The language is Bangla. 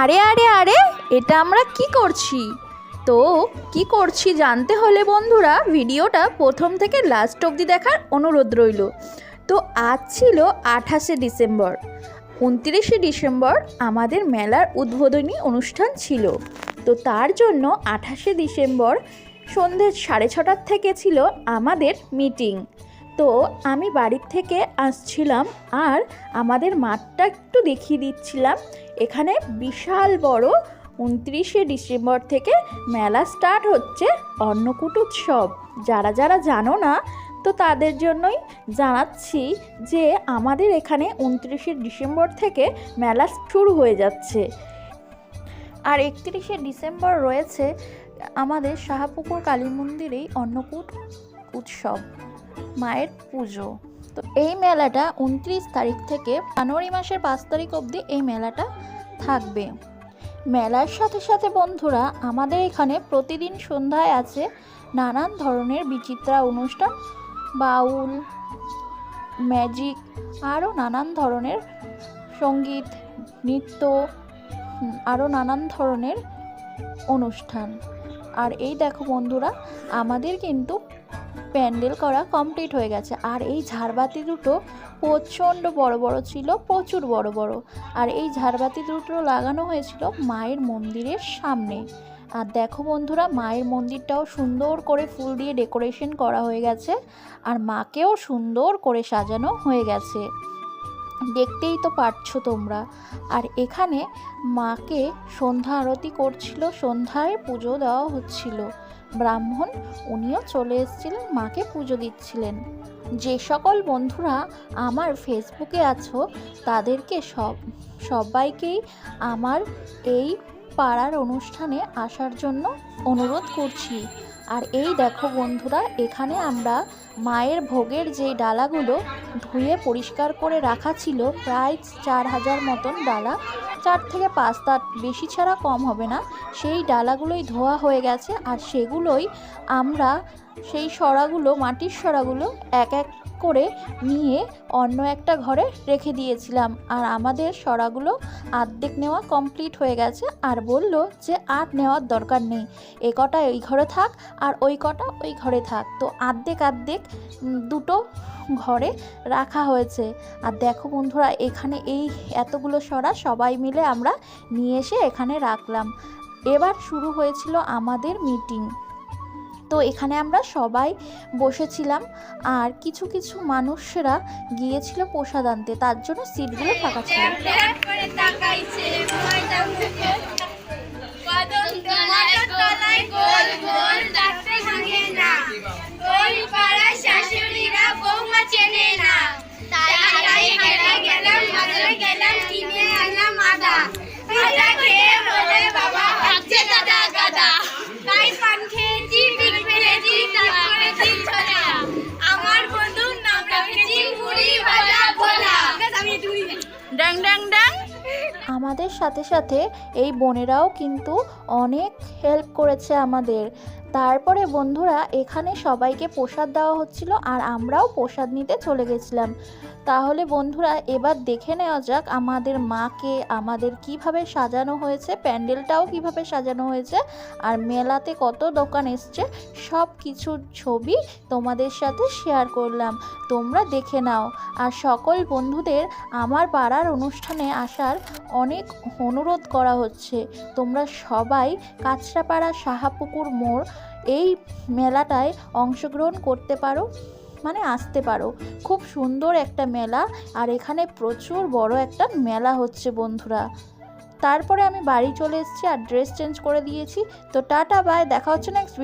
আরে আরে আরে, এটা আমরা কি করছি? তো কি করছি জানতে হলে বন্ধুরা ভিডিওটা প্রথম থেকে লাস্ট অবধি দেখার অনুরোধ রইল। তো আজ ছিল 28শে ডিসেম্বর। 29শে ডিসেম্বর আমাদের মেলার উদ্বোধনী অনুষ্ঠান ছিল। তো তার জন্য 28শে ডিসেম্বর সন্ধ্যে 6:30টার থেকে ছিল আমাদের মিটিং। তো আমি বাড়ির থেকে আসছিলাম আর আমাদের মাঠটা একটু দেখিয়ে দিচ্ছিলাম। এখানে বিশাল বড় 29শে ডিসেম্বর থেকে মেলা স্টার্ট হচ্ছে, অন্নকূট উৎসব। যারা যারা জানো না তো তাদের জন্যই জানাচ্ছি যে আমাদের এখানে 29শে ডিসেম্বর থেকে মেলা শুরু হয়ে যাচ্ছে। আর 31শে ডিসেম্বর রয়েছে আমাদের শাহপুকুর কালী মন্দিরেই অন্নকূট উৎসব, মায়ের পুজো। তো এই মেলাটা 29 তারিখ থেকে জানুয়ারি মাসের 5 তারিখ অবধি এই মেলাটা থাকবে। মেলার সাথে সাথে বন্ধুরা আমাদের এখানে প্রতিদিন সন্ধ্যায় আছে নানান ধরনের বিচিত্রা অনুষ্ঠান, বাউল, ম্যাজিক, আরও নানান ধরনের সঙ্গীত, নৃত্য, আরও নানান ধরনের অনুষ্ঠান। আর এই দেখো বন্ধুরা, আমাদের কিন্তু প্যান্ডেল করা কমপ্লিট হয়ে গেছে। আর এই ঝাড়বাতি দুটো প্রচণ্ড বড় বড় ছিল, প্রচুর বড় বড়। আর এই ঝাড়বাতি দুটো লাগানো হয়েছিল মায়ের মন্দিরের সামনে। আর দেখো বন্ধুরা, মায়ের মন্দিরটাও সুন্দর করে ফুল দিয়ে ডেকোরেশন করা হয়ে গেছে, আর মাকেও সুন্দর করে সাজানো হয়ে গেছে, দেখতেই তো পারছো তোমরা। আর এখানে মাকে সন্ধ্যা আরতি করছিল, সন্ধ্যায় পুজো দেওয়া হচ্ছিল। ব্রাহ্মণ উনিও চলে এসেছিলেন, মাকে পুজো দিচ্ছিলেন। যে সকল বন্ধুরা আমার ফেসবুকে আছো তাদেরকে সবাইকেই আমার এই পাড়ার অনুষ্ঠানে আসার জন্য অনুরোধ করছি। আর এই দেখো বন্ধুরা, এখানে আমরা মায়ের ভোগের যেই ডালাগুলো ধুয়ে পরিষ্কার করে রাখা ছিল, প্রায় 4000 মতন ডালা, 4 থেকে 5, তার বেশি ছাড়া কম হবে না, সেই ডালাগুলোই ধোয়া হয়ে গেছে। আর সেগুলোই আমরা সেই সরাগুলো, মাটির সরাগুলো এক এক করে নিয়ে অন্য একটা ঘরে রেখে দিয়েছিলাম। আর আমাদের সরাগুলো আর্ধেক নেওয়া কমপ্লিট হয়ে গেছে। আর বলল যে আর নেওয়ার দরকার নেই, এ কটা এই ঘরে থাক আর ওই কটা ওই ঘরে থাক। তো আর্ধেক দুটো ঘরে রাখা হয়েছে। আর দেখো বন্ধুরা, এখানে এই এতগুলো সরা সবাই মিলে আমরা নিয়ে এসে এখানে রাখলাম। এবার শুরু হয়েছিল আমাদের মিটিং। তো এখানে আমরা সবাই বসেছিলাম, আর কিছু কিছু মানুষরা গিয়েছিল প্রসাদ আনতে, তার জন্য সিটগুলো ফাঁকা ছিল। আমাদের সাথে সাথে এই বোনেরাও কিন্তু অনেক হেল্প করেছে আমাদের। তারপরে বন্ধুরা এখানে সবাইকে প্রসাদ দেওয়া হচ্ছিল, আর আমরাও প্রসাদ নিতে চলে গেছিলাম। তাহলে বন্ধুরা এবার দেখে নেওয়া যাক আমাদের মাকে আমাদের কিভাবে সাজানো হয়েছে, প্যান্ডেলটাও কিভাবে সাজানো হয়েছে, আর মেলাতে কত দোকান এসছে, সব কিছু ছবি তোমাদের সাথে শেয়ার করলাম, তোমরা দেখে নাও। আর সকল বন্ধুদের আমার পাড়ার অনুষ্ঠানে আসার অনেক অনুরোধ করা হচ্ছে। তোমরা সবাই কাঁচরাপাড়া শাহপুকুর মোড় এই মেলাটায় অংশগ্রহণ করতে পারো, মানে আসতে পারো। খুব সুন্দর একটা মেলা, আর এখানে প্রচুর বড় একটা মেলা হচ্ছে বন্ধুরা। তারপরে আমি বাড়ি চলে এসেছি আর ড্রেস চেঞ্জ করে দিয়েছি। তো টাটা বাই, দেখা হচ্ছে নেক্সট